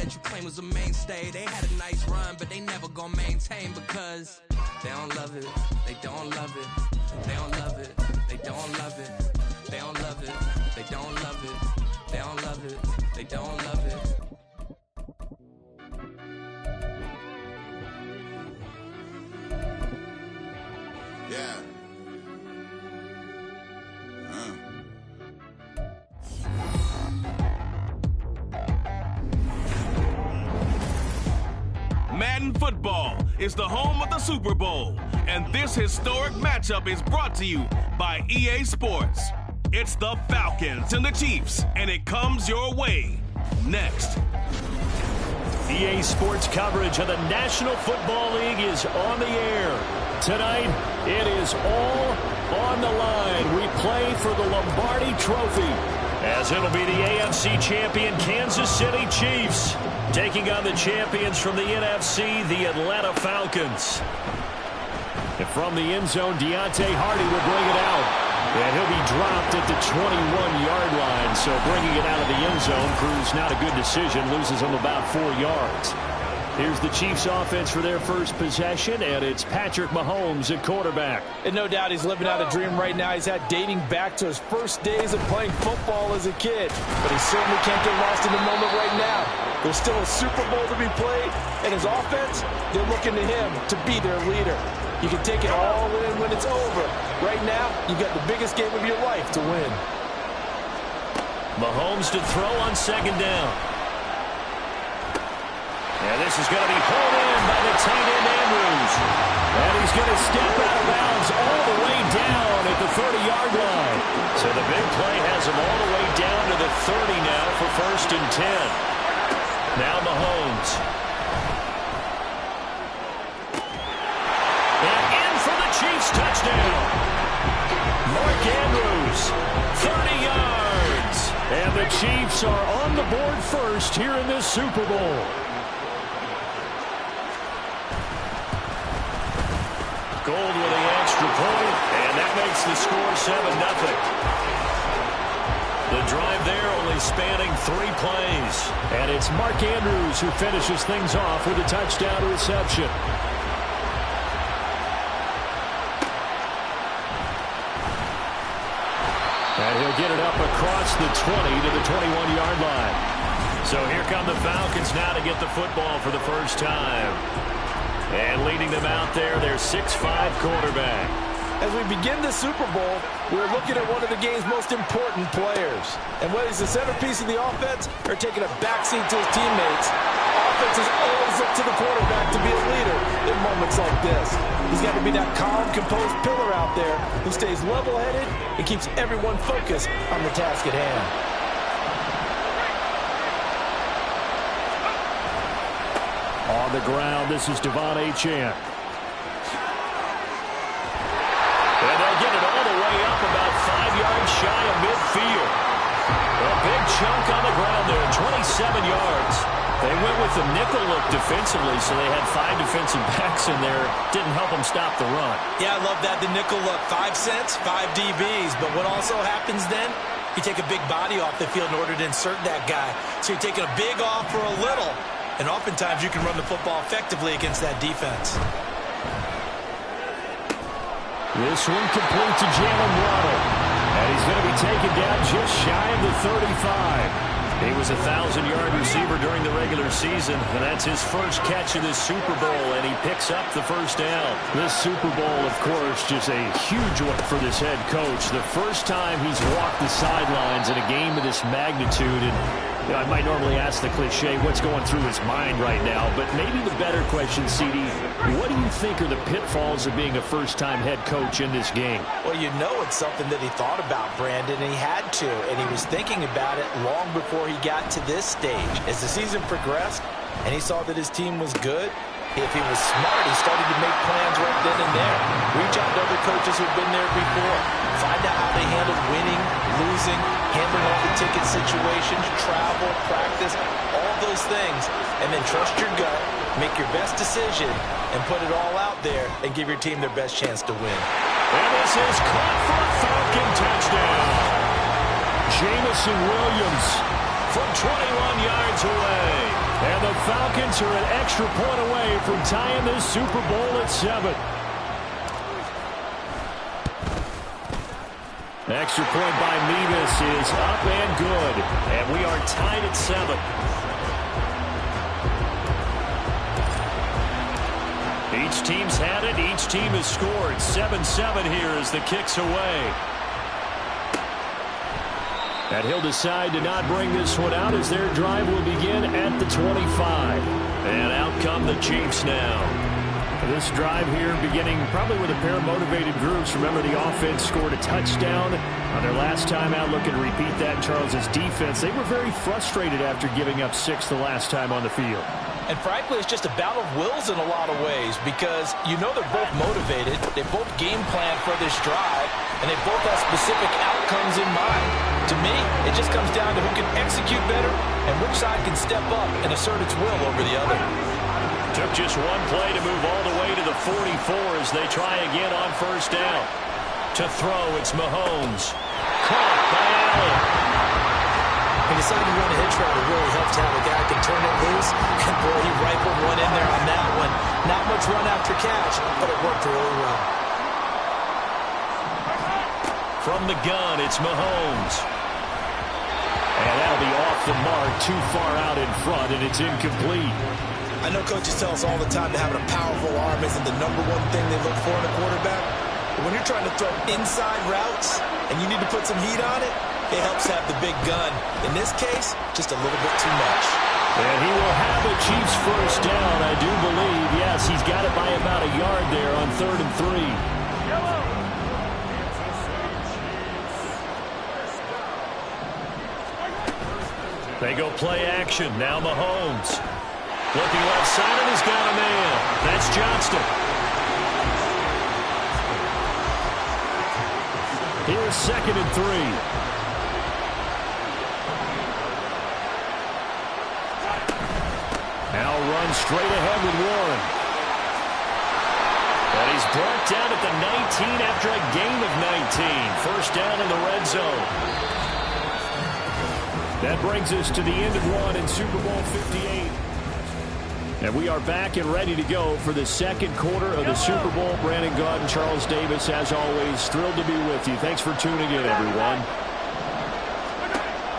that you claim was a mainstay. They had a nice run, but they never gonna maintain because they don't love it, they don't love it, they don't love it, they don't love it, they don't love it, they don't love it, they don't love it, they don't love it. Yeah. Madden Football is the home of the Super Bowl, and this historic matchup is brought to you by EA Sports. It's the Falcons and the Chiefs, and it comes your way next. EA Sports coverage of the National Football League is on the air. Tonight, it is all on the line. We play for the Lombardi Trophy, as it'll be the AFC champion Kansas City Chiefs taking on the champions from the NFC, the Atlanta Falcons. And from the end zone, Deontay Hardy will bring it out. And he'll be dropped at the 21-yard line. So bringing it out of the end zone proves not a good decision. Loses him about 4 yards. Here's the Chiefs offense for their first possession, and it's Patrick Mahomes at quarterback. And no doubt he's living out a dream right now. He's had dating back to his first days of playing football as a kid. But he certainly can't get lost in the moment right now. There's still a Super Bowl to be played, and his offense, they're looking to him to be their leader. You can take it all in when it's over. Right now, you've got the biggest game of your life to win. Mahomes to throw on second down. And this is going to be pulled in by the tight end Andrews. And he's going to step out of bounds all the way down at the 30-yard line. So the big play has him all the way down to the 30 now for 1st and 10. Now Mahomes. And in for the Chiefs touchdown. Mark Andrews, 30 yards. And the Chiefs are on the board first here in this Super Bowl. Gold with the extra point, and that makes the score 7-0. The drive there only spanning 3 plays. And it's Mark Andrews who finishes things off with a touchdown reception. And he'll get it up across the 20 to the 21-yard line. So here come the Falcons now to get the football for the first time. And leading them out there, their 6'5" quarterback. As we begin the Super Bowl, we're looking at one of the game's most important players. And whether he's the centerpiece of the offense or taking a backseat to his teammates, offenses always look to the quarterback to be a leader in moments like this. He's got to be that calm, composed pillar out there who stays level-headed and keeps everyone focused on the task at hand. On the ground, this is Devon Achane. And they'll get it all the way up about 5 yards shy of midfield. A big chunk on the ground there, 27 yards. They went with the nickel look defensively, so they had 5 defensive backs in there. Didn't help them stop the run. Yeah, I love that, the nickel look. 5 cents, 5 DBs. But what also happens then, you take a big body off the field in order to insert that guy. So you're taking a big off for a little. And oftentimes you can run the football effectively against that defense. This one complete to Jalen Waddle. And he's going to be taken down just shy of the 35. He was a 1,000-yard receiver during the regular season, and that's his first catch of this Super Bowl, and he picks up the first down. This Super Bowl, of course, just a huge one for this head coach. The first time he's walked the sidelines in a game of this magnitude, and I might normally ask the cliche, what's going through his mind right now, but maybe the better question, CD, what do you think are the pitfalls of being a first-time head coach in this game? Well, you know it's something that he thought about, Brandon, and he had to, and he was thinking about it long before he got to this stage. As the season progressed and he saw that his team was good, if he was smart, he started to make plans right then and there. Reach out to other coaches who've been there before. Find out how they handled winning, losing, handling all the ticket situations, travel, practice, all those things. And then trust your gut, make your best decision, and put it all out there and give your team their best chance to win. And this is caught for a Falcon touchdown. Jamison Williams from 21 yards away. And Falcons are an extra point away from tying this Super Bowl at 7. Extra point by Mevis is up and good. And we are tied at 7. Each team's had it. Each team has scored. 7-7 here as the kick's away. And he'll decide to not bring this one out as their drive will begin at the 25. And out come the Chiefs now. This drive here beginning probably with a pair of motivated groups. Remember, the offense scored a touchdown on their last time out. Looking to repeat that in Charles's defense. They were very frustrated after giving up 6 the last time on the field. And frankly, it's just a battle of wills in a lot of ways because you know they're both motivated. They both game plan for this drive, and they both have specific outcomes in mind. To me, it just comes down to who can execute better and which side can step up and assert its will over the other. Took just one play to move all the way to the 44 as they try again on first down. To throw, it's Mahomes. Caught by Allen. He decided to run a hitch route. It really helped to have a guy who can turn it loose. And boy, he rifled one in there on that one. Not much run after catch, but it worked really well. From the gun, it's Mahomes. And that'll be off the mark, too far out in front, and it's incomplete. I know coaches tell us all the time that having a powerful arm isn't the #1 thing they look for in a quarterback. But when you're trying to throw inside routes and you need to put some heat on it, it helps have the big gun. In this case, just a little bit too much. And he will have a Chiefs first down, I do believe. Yes, he's got it by about a yard there on 3rd and 3. They go play action. Now Mahomes. Looking left side, and he's got a man. That's Johnston. Here's 2nd and 3. Now runs straight ahead with Warren. And he's brought down at the 19 after a gain of 19. First down in the red zone. That brings us to the end of one in Super Bowl 58. And we are back and ready to go for the second quarter of the Super Bowl. Brandon Gaudin, Charles Davis, as always, thrilled to be with you. Thanks for tuning in, everyone.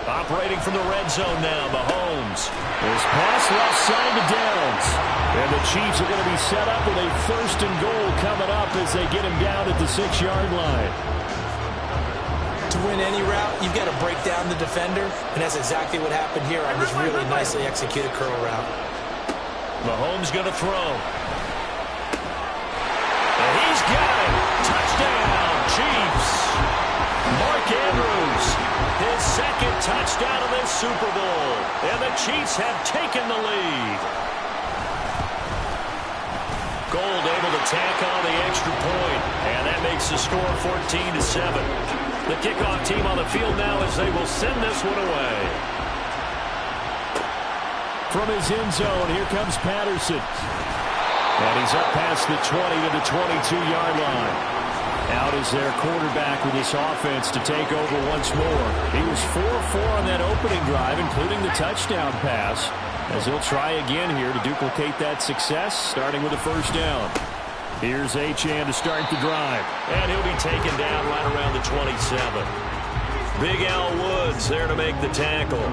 Operating from the red zone now, Mahomes. His pass left side to Downs. And the Chiefs are going to be set up with a 1st and goal coming up as they get him down at the 6-yard line. To win any route, you've got to break down the defender, and that's exactly what happened here on this really nicely executed curl route. Mahomes going to throw. And he's got it. Touchdown, Chiefs. Mark Andrews, his 2nd touchdown of this Super Bowl. And the Chiefs have taken the lead. Gold able to tack on the extra point, and that makes the score 14-7. The kickoff team on the field now as they will send this one away. From his end zone, here comes Patterson. And he's up past the 20 to the 22-yard line. Out is their quarterback with this offense to take over once more. He was 4-4 on that opening drive, including the touchdown pass, as he'll try again here to duplicate that success, starting with a first down. Here's Achane to start the drive. And he'll be taken down right around the 27. Big Al Woods there to make the tackle.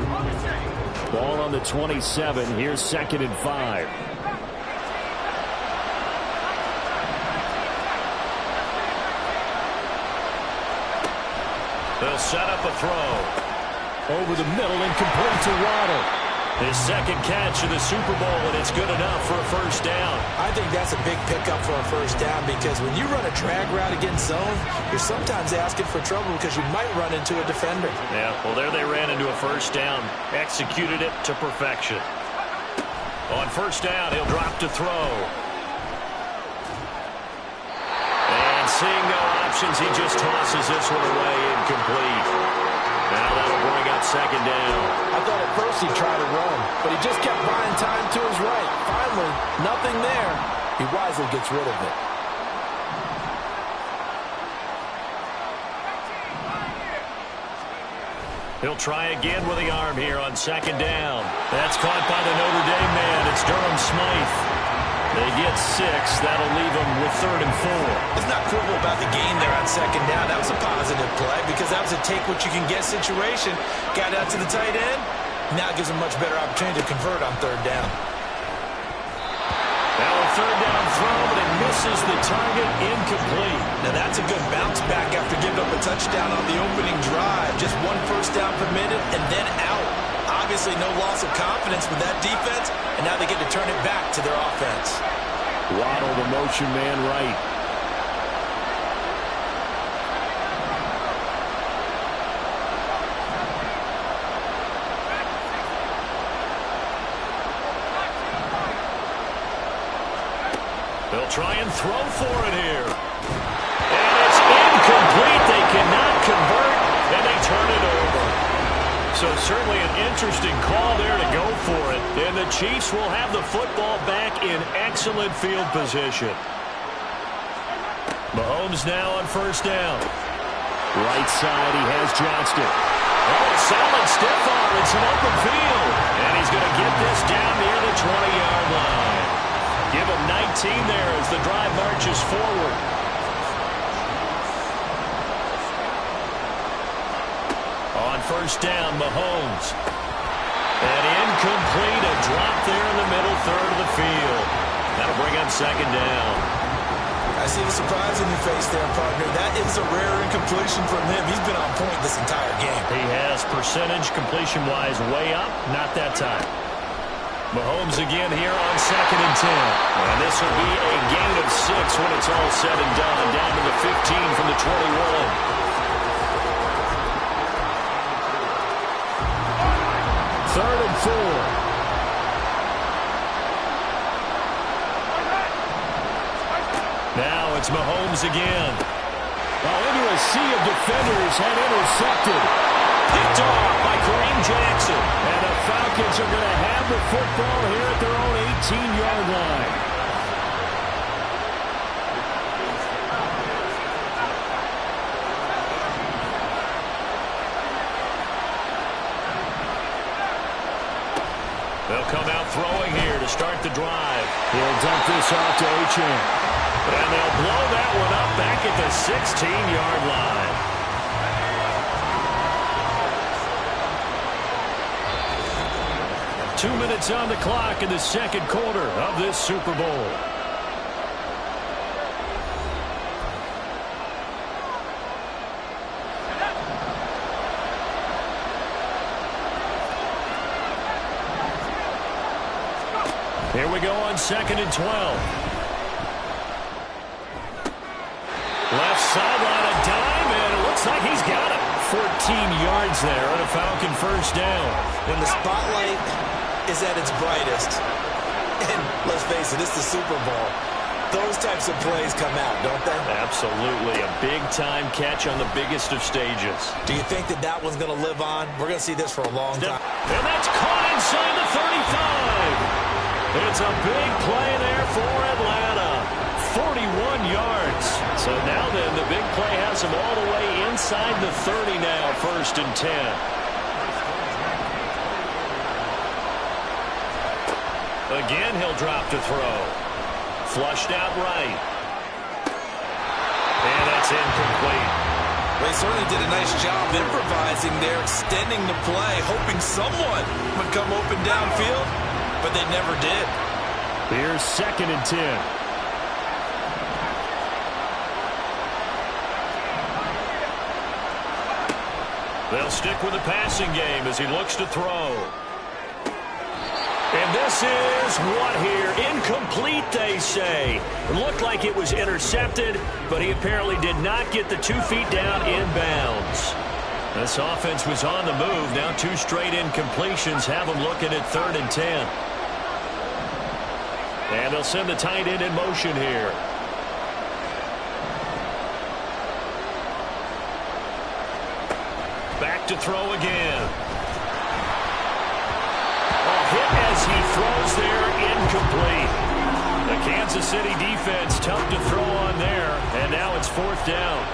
Ball on the 27. Here's 2nd and 5. They'll set up a throw. Over the middle and complete to Waddle. His 2nd catch of the Super Bowl, and it's good enough for a first down. I think that's a big pickup for a first down because when you run a drag route against zone, you're sometimes asking for trouble because you might run into a defender. Yeah, well, there they ran into a first down. Executed it to perfection. On first down, he'll drop to throw. And seeing no options, he just tosses this one away incomplete. Now that'll bring up 2nd down. I thought at first he'd try to run, but he just kept buying time to his right. Finally, nothing there. He wisely gets rid of it. He'll try again with the arm here on 2nd down. That's caught by the Notre Dame man, They get 6. That'll leave them with 3rd and 4. Let's not quibble about the gain there on 2nd down. That was a positive play because that was a take-what-you-can-get situation. Got out to the tight end. Now it gives them a much better opportunity to convert on 3rd down. Now a 3rd down throw, but it misses the target, incomplete. Now that's a good bounce back after giving up a touchdown on the opening drive. Just 1 first down permitted and then out. Obviously no loss of confidence with that defense, and now they get to turn it back to their offense. Waddle, the motion man, right. They'll try and throw for it here. And it's incomplete. They cannot convert, and they turn it over. So certainly an interesting call there to go for it. And the Chiefs will have the football back in excellent field position. Mahomes now on 1st down. Right side, he has Johnston. Oh, a solid stiff arm in some open field. And he's going to get this down near the 20-yard line. Give him 19 there as the drive marches forward. On 1st down, Mahomes. And incomplete, a drop there in the middle 3rd of the field. That'll bring up 2nd down. I see the surprise in your face there, partner. That is a rare incompletion from him. He's been on point this entire game. He has percentage completion-wise way up, not that time. Mahomes again here on 2nd and 10. And this will be a gain of 6 when it's all said and done. Down to the 15 from the 21. 3rd and 4. Now it's Mahomes again. Into a sea of defenders had intercepted. Picked off by Kareem Jackson. And the Falcons are going to have the football here at their own 18-yard line. They'll come out throwing here to start the drive. He'll dump this off to Achane. And they'll blow that one up back at the 16-yard line. 2 minutes on the clock in the 2nd quarter of this Super Bowl. Here we go on 2nd and 12. Left sideline, a dime, and it looks like he's got it. 14 yards there on a Falcon 1st down. When the spotlight is at its brightest, and let's face it, it's the Super Bowl, those types of plays come out, don't they? Absolutely. A big-time catch on the biggest of stages. Do you think that that one's going to live on? We're going to see this for a long time. And that's caught inside the 35. It's a big play there for Atlanta. 41 yards. So now then, the big play has him all the way inside the 30 now, 1st and 10. Again, he'll drop to throw. Flushed out right. And that's incomplete. They certainly did a nice job improvising there, extending the play, hoping someone would come open downfield, but they never did. Here's 2nd and 10. They'll stick with the passing game as he looks to throw. And this is what here? Incomplete, they say. It looked like it was intercepted, but he apparently did not get the 2 feet down inbounds. This offense was on the move. Now 2 straight incompletions have them looking at 3rd and 10. And they'll send the tight end in motion here. Back to throw again. Hit as he throws there, incomplete. The Kansas City defense tough to throw on there, and now it's 4th down.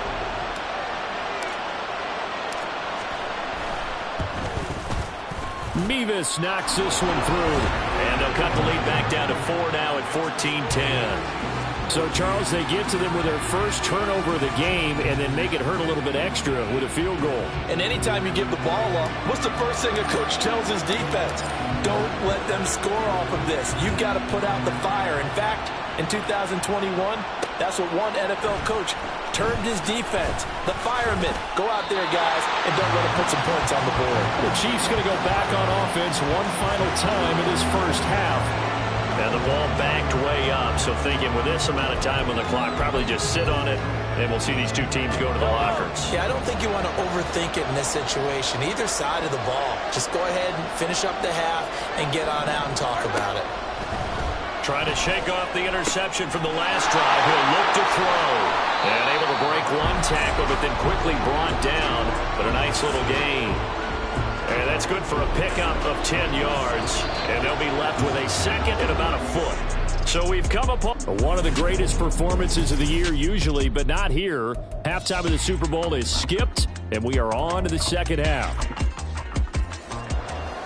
Mevis knocks this one through, and they'll they'll cut the lead back down to 4 now at 14-10. So, Charles, they get to them with their first turnover of the game and then make it hurt a little bit extra with a field goal. And anytime you give the ball up, what's the first thing a coach tells his defense? Don't let them score off of this. You've got to put out the fire. In fact, in 2021, that's what one NFL coach termed his defense. The firemen. Go out there, guys, and don't let them put some points on the board. The Chiefs going to go back on offense one final time in this first half. And the ball backed way up, so thinking with this amount of time on the clock, probably just sit on it, and we'll see these two teams go to the lockers. Yeah, I don't think you want to overthink it in this situation. Either side of the ball. Just go ahead and finish up the half and get on out and talk about it. Trying to shake off the interception from the last drive. He'll look to throw. And able to break one tackle, but then quickly brought down. But a nice little gain. And that's good for a pickup of 10 yards. And they'll be left with a second and about a foot. So we've come upon one of the greatest performances of the year usually, but not here. Halftime of the Super Bowl is skipped, and we are on to the second half.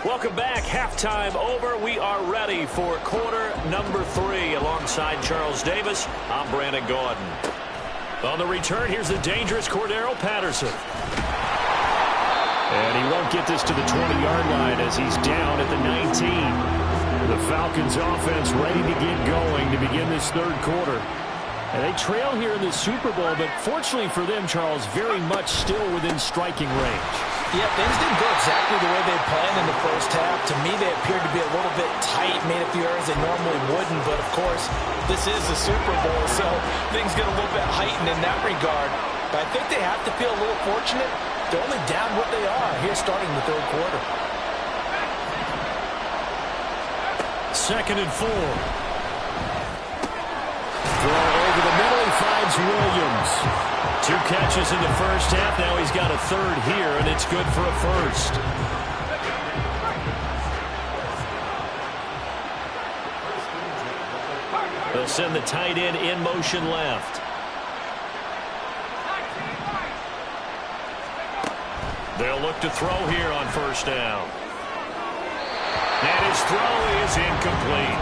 Welcome back. Halftime over. We are ready for quarter number 3 alongside Charles Davis. I'm Brandon Gordon. On the return, here's the dangerous Cordero Patterson. And he won't get this to the 20-yard line as he's down at the 19. The Falcons offense ready to get going to begin this third quarter. And they trail here in the Super Bowl, but fortunately for them, Charles, very much still within striking range. Yeah, things didn't go exactly the way they planned in the first half. To me, they appeared to be a little bit tight, made a few errors they normally wouldn't. But, of course, this is the Super Bowl, so things get a little bit heightened in that regard. But I think they have to feel a little fortunate. They're only down what they are here starting the third quarter. Second and 4. Throw over the middle, he finds Williams. 2 catches in the first half. Now he's got a third here, and it's good for a first. They'll send the tight end in motion left. They'll look to throw here on first down. And his throw is incomplete.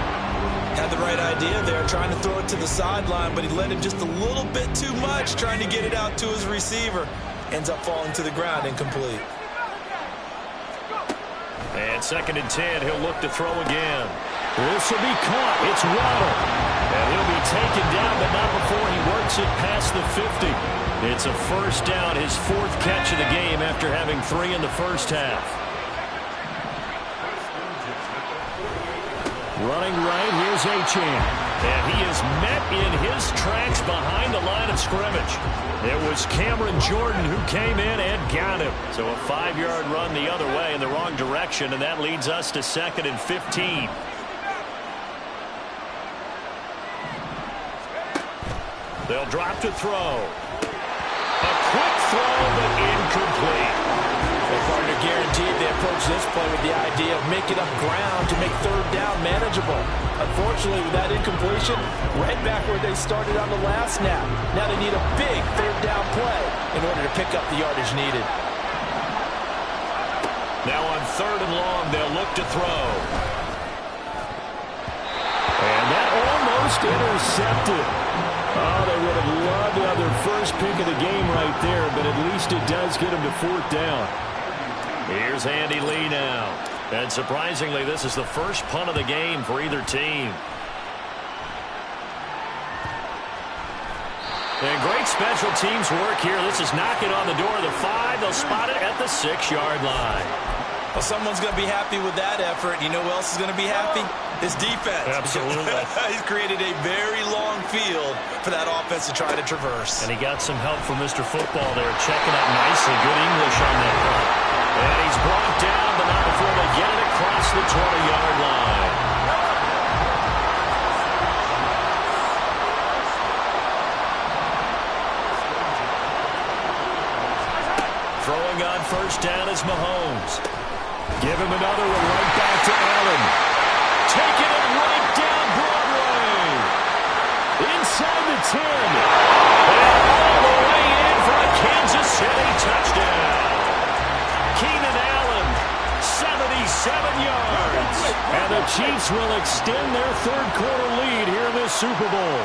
Had the right idea there, trying to throw it to the sideline, but he let him just a little bit too much, trying to get it out to his receiver. Ends up falling to the ground, incomplete. And second and 10, he'll look to throw again. This will be caught. It's Waddle. And he'll be taken down, but not before he works it past the 50. It's a first down, his 4th catch of the game after having 3 in the first half. Running right, here's Achane. And he is met in his tracks behind the line of scrimmage. It was Cameron Jordan who came in and got him. So a 5-yard run the other way in the wrong direction, and that leads us to second and 15. They'll drop to throw. A quick throw, but incomplete. Their partner guaranteed they approach this play with the idea of making up ground to make third down manageable. Unfortunately, with that incompletion, right back where they started on the last snap. Now they need a big third down play in order to pick up the yardage needed. Now on third and long, they'll look to throw. And that almost intercepted. Oh, they would have loved to have their first pick of the game right there, but at least it does get them to 4th down. Here's Andy Lee now. And surprisingly, this is the first punt of the game for either team. And great special teams work here. This is knocking on the door of the 5. They'll spot it at the 6-yard line. Well, someone's going to be happy with that effort. You know who else is going to be happy? His defense. Absolutely. He's created a very long field for that offense to try to traverse. And he got some help from Mr. Football there, checking up nicely. Good English on that punt. And he's brought down, but not before they get it across the 20-yard line. Throwing on first down is Mahomes. Give him another one right back to Allen. Taking it right down Broadway. Inside the 10. And all the way in for a Kansas City touchdown. Keenan Allen, 77 yards. And the Chiefs will extend their third-quarter lead here in this Super Bowl.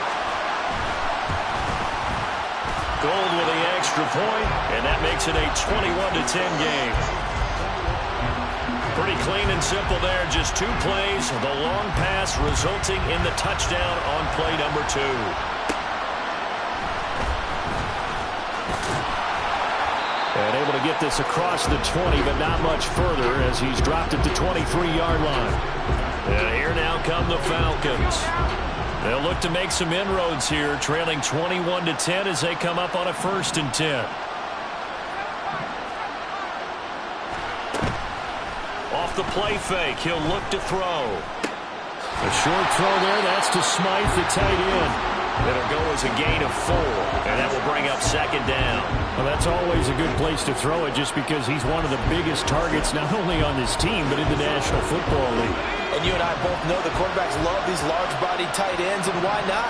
Gold with the extra point, and that makes it a 21-10 game. Pretty clean and simple there. Just 2 plays. The long pass resulting in the touchdown on play number 2. And able to get this across the 20, but not much further as he's dropped it to 23-yard line. And here now come the Falcons. They'll look to make some inroads here, trailing 21-10 as they come up on a 1st and 10. Off the play fake, he'll look to throw. A short throw there, that's to Smythe, the tight end. It'll go as a gain of 4, and that will bring up 2nd down. Well, that's always a good place to throw it just because he's one of the biggest targets not only on this team but in the National Football League. And you and I both know the quarterbacks love these large-bodied tight ends, and why not?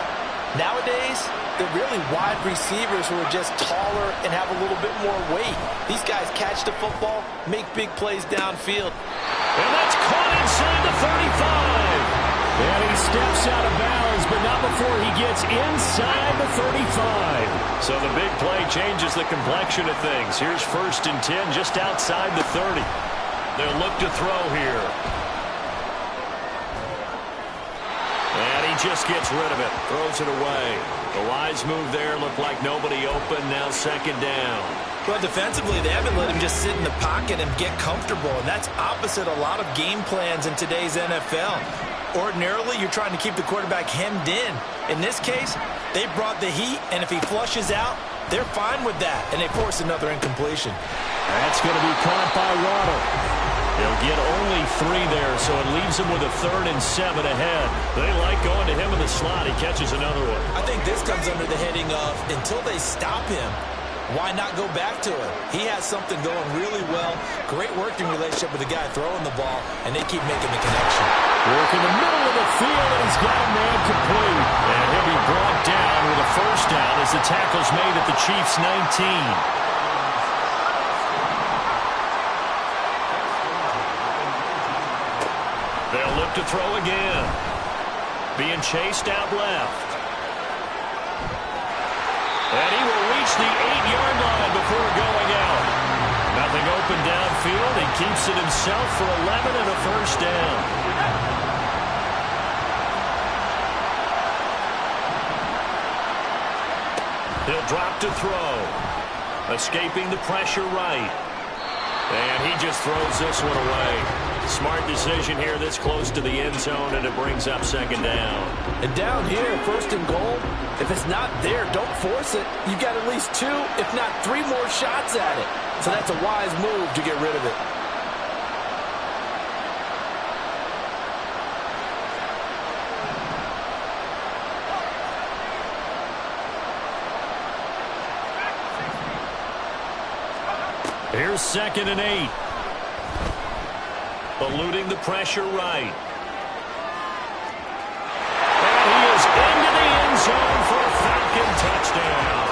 Nowadays, they're really wide receivers who are just taller and have a little bit more weight. These guys catch the football, make big plays downfield. And that's caught inside the 35. And he steps out of bounds, but not before he gets inside the 35. So the big play changes the complexion of things. Here's 1st and 10 just outside the 30. They'll look to throw here. And he just gets rid of it, throws it away. The wise move there, looked like nobody open, now 2nd down. Well, defensively, they haven't let him just sit in the pocket and get comfortable, and that's opposite a lot of game plans in today's NFL. Ordinarily, you're trying to keep the quarterback hemmed in. In this case, they brought the heat, and if he flushes out, they're fine with that, and they force another incompletion. That's going to be caught by Waddle. They'll get only 3 there, so it leaves him with a 3rd and 7 ahead. They like going to him in the slot. He catches another one. I think this comes under the heading of, until they stop him, why not go back to him? He has something going really well. Great working relationship with the guy throwing the ball, and they keep making the connection. Work in the middle of the field, and he's got a man complete. And he'll be brought down with a 1st down as the tackle's made at the Chiefs' 19. They'll look to throw again. Being chased out left. And he will reach the 8-yard line before going out. Nothing open downfield. He keeps it himself for 11 and a 1st down. He'll drop to throw. Escaping the pressure right. And he just throws this one away. Smart decision here this close to the end zone, and it brings up 2nd down. And down here, 1st and goal, if it's not there, don't force it. You've got at least 2, if not 3 more shots at it. So that's a wise move to get rid of it. Here's 2nd and 8. Eluding the pressure right. And he is into the end zone for a Falcon touchdown.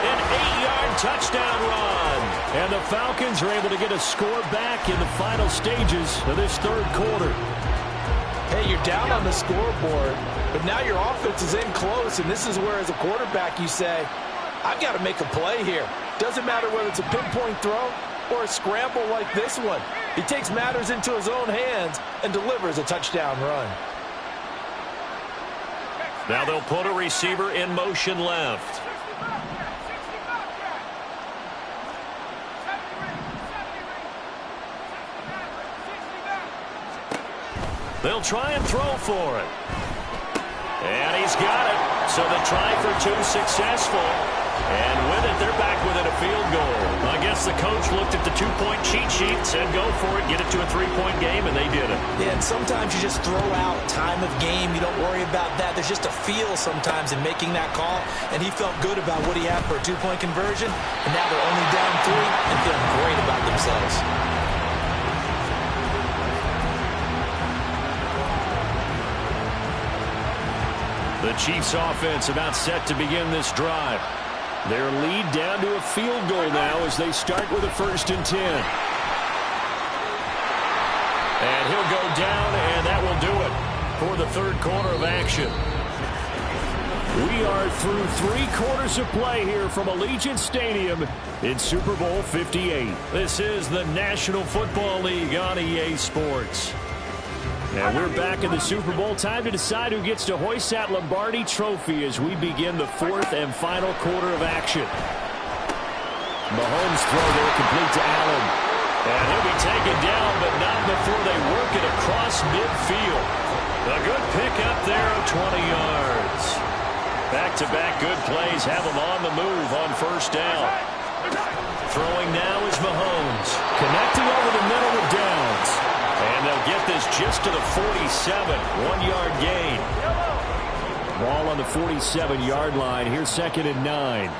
An 8-yard touchdown run. And the Falcons are able to get a score back in the final stages of this 3rd quarter. Hey, you're down on the scoreboard, but now your offense is in close, and this is where, as a quarterback, you say, I've got to make a play here. Doesn't matter whether it's a pinpoint throw or a scramble like this one. He takes matters into his own hands and delivers a touchdown run. Now they'll put a receiver in motion left. They'll try and throw for it. And he's got it. So the try for 2 successful. And with it, they're back within a field goal. I guess the coach looked at the 2-point cheat sheet, said go for it, get it to a 3-point game, and they did it. Yeah, and sometimes you just throw out time of game. You don't worry about that. There's just a feel sometimes in making that call, and he felt good about what he had for a 2-point conversion, and now they're only down 3 and feeling great about themselves. The Chiefs offense about set to begin this drive. Their lead down to a field goal now as they start with a 1st and 10. And he'll go down, and the third quarter of action. We are through 3 quarters of play here from Allegiant Stadium in Super Bowl 58. This is the National Football League on EA Sports. And we're back in the Super Bowl. Time to decide who gets to hoist that Lombardi trophy as we begin the 4th and final quarter of action. Mahomes throw there complete to Allen. And he'll be taken down, but not before they work it across midfield. A good pickup there of 20 yards. Back-to-back good plays have them on the move on first down. Throwing now is Mahomes. Connecting over the middle with Downs. And they'll get this just to the 47. 1-yard gain. Ball on the 47-yard line. Here's 2nd and 9.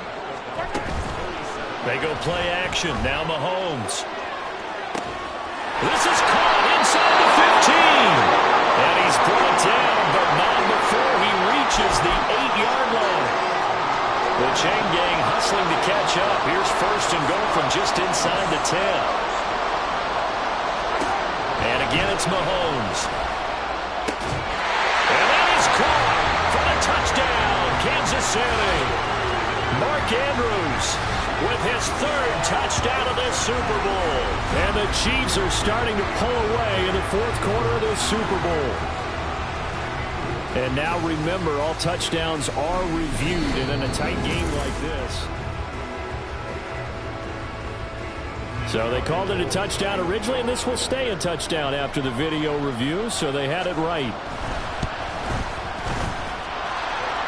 They go play action. Now Mahomes. This is caught inside the 15. And he's brought down, but not before he reaches the 8-yard line. The chain gang hustling to catch up. Here's 1st and goal from just inside the 10. And again, it's Mahomes. And that is caught for the touchdown, Kansas City. Mark Andrews with his 3rd touchdown of this Super Bowl. And the Chiefs are starting to pull away in the 4th quarter of this Super Bowl. And now remember, all touchdowns are reviewed, and in a tight game like this. So they called it a touchdown originally, and this will stay a touchdown after the video review, so they had it right.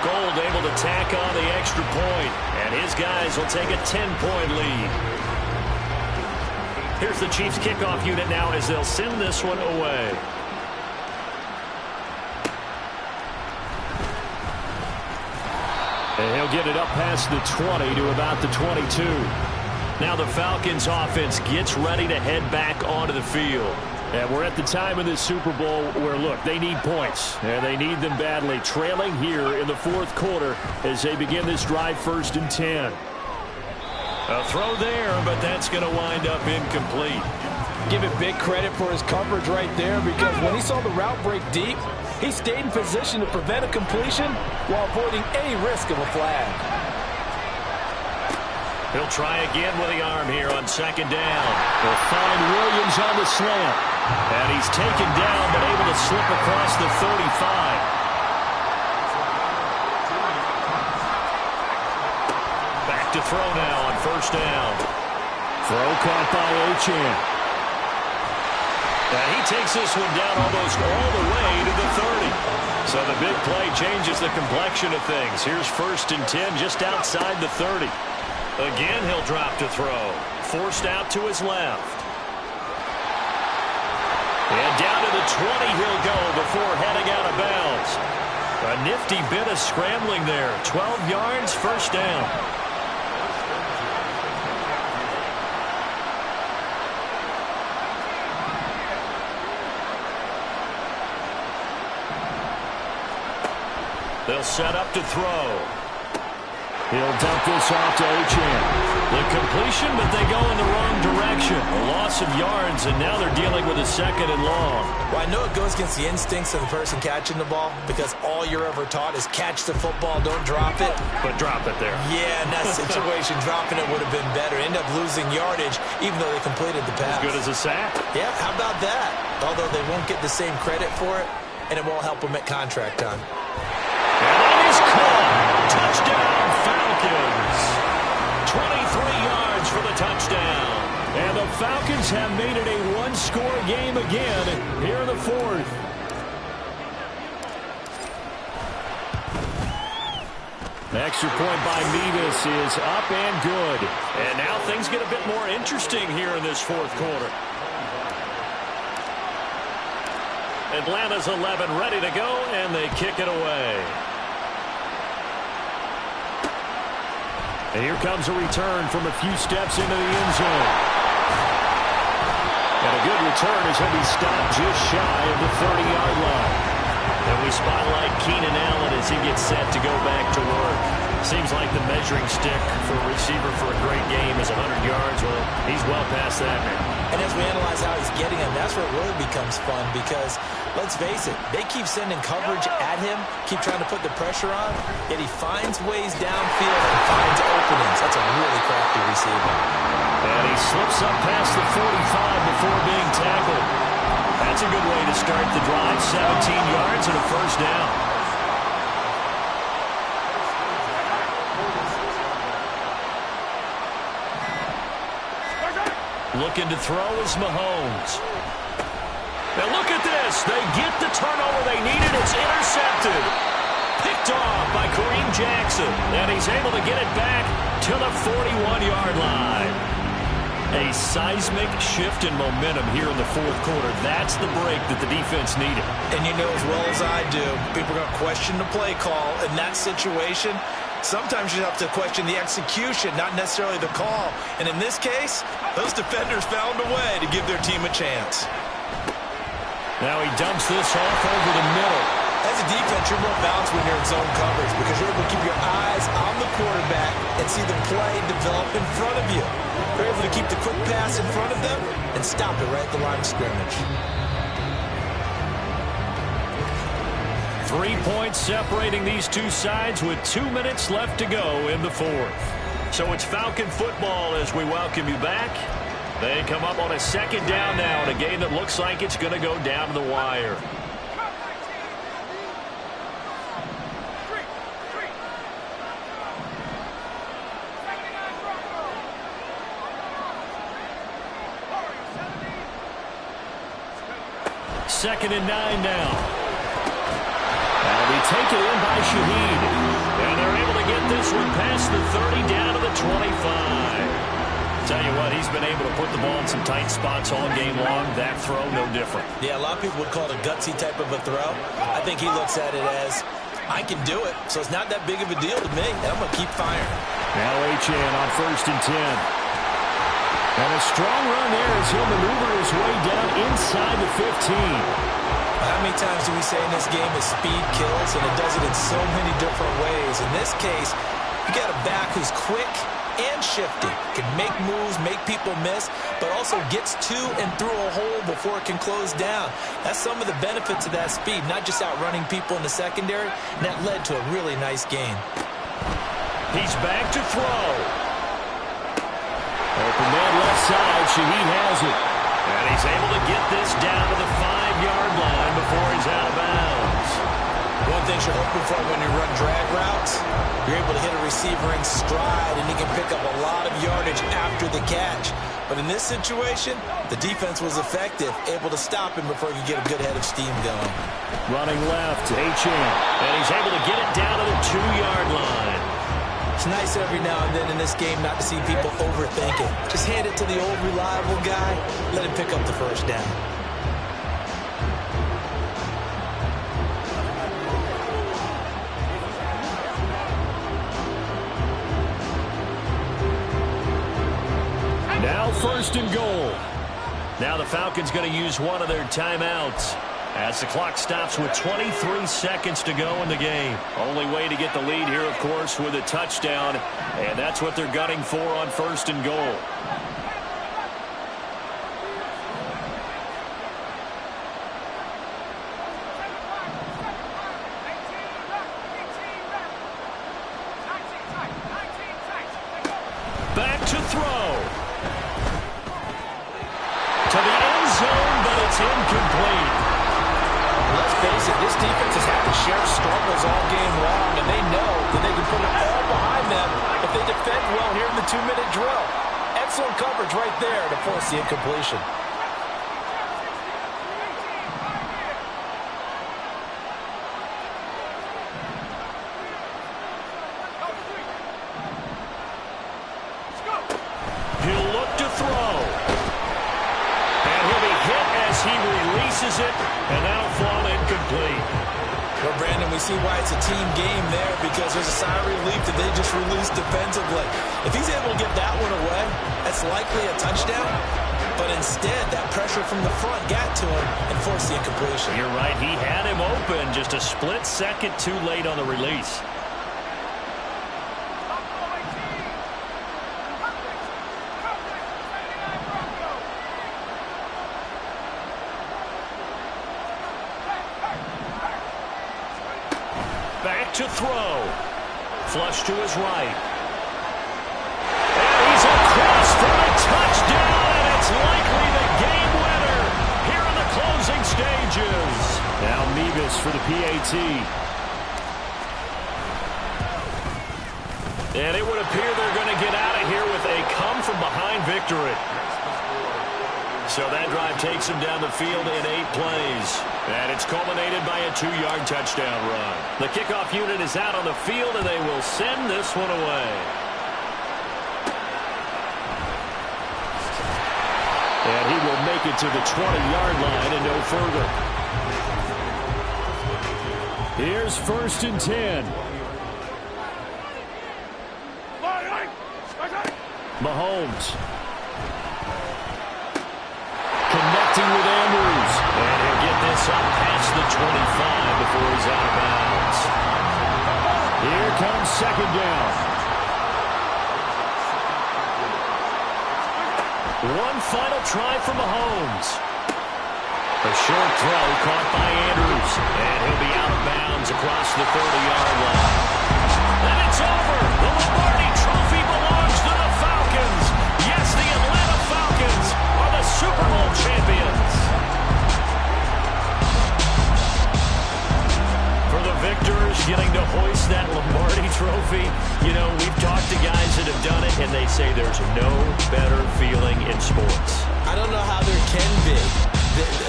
Gold able to tack on the extra point, and his guys will take a 10-point lead. Here's the Chiefs kickoff unit now as they'll send this one away. And he'll get it up past the 20 to about the 22. Now the Falcons offense gets ready to head back onto the field. And we're at the time in this Super Bowl where, look, they need points. And they need them badly. Trailing here in the 4th quarter as they begin this drive 1st and 10. A throw there, but that's going to wind up incomplete. Give it big credit for his coverage right there, because when he saw the route break deep, he stayed in position to prevent a completion while avoiding any risk of a flag. He'll try again with the arm here on 2nd down. They'll find Williams on the slant. And he's taken down but able to slip across the 35. Back to throw now on 1st down. Throw caught by Achane. And he takes this one down almost all the way to the 30. So the big play changes the complexion of things. Here's 1st and 10 just outside the 30. Again, he'll drop to throw. Forced out to his left. And down to the 20 he'll go before heading out of bounds. A nifty bit of scrambling there. 12 yards, 1st down. They'll set up to throw. He'll dump this off to Achane. The completion, but they go in the wrong direction. A loss of yards, and now they're dealing with a 2nd and long. Well, I know it goes against the instincts of the person catching the ball, because all you're ever taught is catch the football, don't drop it. But drop it there. Yeah, in that situation, dropping it would have been better. End up losing yardage, even though they completed the pass. As good as a sack. Yeah, how about that? Although they won't get the same credit for it, and it won't help them at contract time. And that is caught. Touchdown, Falcons. 23 yards for the touchdown. And the Falcons have made it a one-score game again here in the 4th. Extra point by Mevis is up and good. And now things get a bit more interesting here in this 4th quarter. Atlanta's 11 ready to go, and they kick it away. And here comes a return from a few steps into the end zone. And a good return as he'll be stopped just shy of the 30-yard line. And we spotlight Keenan Allen as he gets set to go back to work. Seems like the measuring stick for a receiver for a great game is 100 yards. Well, he's well past that now. And as we analyze how he's getting him, that's where it really becomes fun because, let's face it, they keep sending coverage at him, keep trying to put the pressure on, yet he finds ways downfield and finds openings. That's a really crafty receiver. And he slips up past the 45 before being tackled. That's a good way to start the drive. 17 yards and a first down. Looking to throw is Mahomes. Now look at this. They get the turnover they needed. It's intercepted. Picked off by Kareem Jackson. And he's able to get it back to the 41-yard line. A seismic shift in momentum here in the fourth quarter. That's the break that the defense needed. And you know as well as I do, people are going to question the play call in that situation. Sometimes you have to question the execution, not necessarily the call. And in this case, those defenders found a way to give their team a chance. Now he dumps this off over the middle. As a defense, you're more balanced when you're in zone coverage because you're able to keep your eyes on the quarterback and see the play develop in front of you. You're able to keep the quick pass in front of them and stop it right at the line of scrimmage. 3 points separating these two sides with 2 minutes left to go in the fourth. So it's Falcon football as we welcome you back. They come up on a second down now in a game that looks like it's going to go down to the wire. Second and 9 now. They take it in by Shaheed. And they're able to get this one past the 30 down to the 25. Tell you what, he's been able to put the ball in some tight spots all game long. That throw, no different. Yeah, a lot of people would call it a gutsy type of a throw. I think he looks at it as, I can do it, so it's not that big of a deal to me, and I'm going to keep firing. Now Achane on 1st and 10. And a strong run there as he'll maneuver his way down inside the 15. How many times do we say in this game that speed kills, and it does it in so many different ways? In this case, you got a back who's quick and shifty, can make moves, make people miss, but also gets to and through a hole before it can close down. That's some of the benefits of that speed, not just outrunning people in the secondary, and that led to a really nice gain. He's back to throw. Open man left side, Shaheed has it. And he's able to get this down to the 5-yard line before he's out of bounds. One thing you're hoping for when you run drag routes, you're able to hit a receiver in stride, and he can pick up a lot of yardage after the catch. But in this situation, the defense was effective, able to stop him before he could get a good head of steam going. Running left, Achane. And he's able to get it down to the 2-yard line. It's nice every now and then in this game not to see people overthink it. Just hand it to the old reliable guy, let him pick up the first down. Now 1st and goal. Now the Falcons going to use one of their timeouts as the clock stops with 23 seconds to go in the game. Only way to get the lead here, of course, with a touchdown, and that's what they're gunning for on 1st and goal. Back to throw. To the end zone, but it's incomplete. Let's face it, this defense has had to share struggles all game long, and they know that they can put it all behind them if they defend well here in the 2-minute drill. Excellent coverage right there to force the incompletion. He'll look to throw. And he'll be hit as he releases it, and that'll fall incomplete. Well, Brandon, we see why it's a team game there because there's a sigh of relief that they just released defensively. If he's able to get that one away, that's likely a touchdown. But instead, that pressure from the front got to him and forced the incompletion. You're right. He had him open just a split second too late on the release. Back to throw. Flush to his right. And he's across for a touchdown, and it's likely the game winner here in the closing stages. Now Mevis for the PAT. And it would appear they're going to get out of here with a come-from-behind victory. So that drive takes him down the field in 8 plays. And it's culminated by a 2-yard touchdown run. The kickoff unit is out on the field, and they will send this one away. And he will make it to the 20-yard line and no further. Here's 1st and 10. Mahomes. Connecting with Andrews. And he'll get this up past the 25 before he's out of bounds. Here comes 2nd down. One final try for Mahomes. A short throw caught by Andrews. And he'll be out of bounds across the 30-yard line. And it's over. The Lombardi Trophy belongs to the Falcons. Yes, the Atlanta Falcons are the Super Bowl champions. For the victors getting to hoist that Lombardi Trophy, you know, we've talked to guys that have done it, and they say there's no better feeling in sports. I don't know how there can be.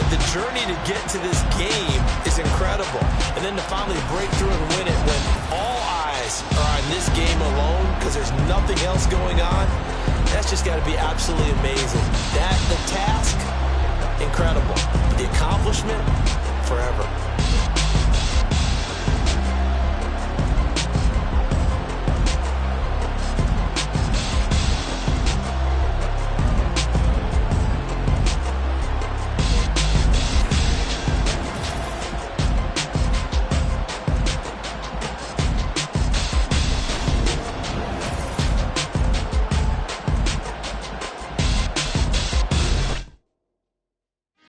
The journey to get to this game is incredible. And then to finally break through and win it when all eyes are on this game alone because there's nothing else going on, that's just got to be absolutely amazing. The task, incredible. The accomplishment, forever.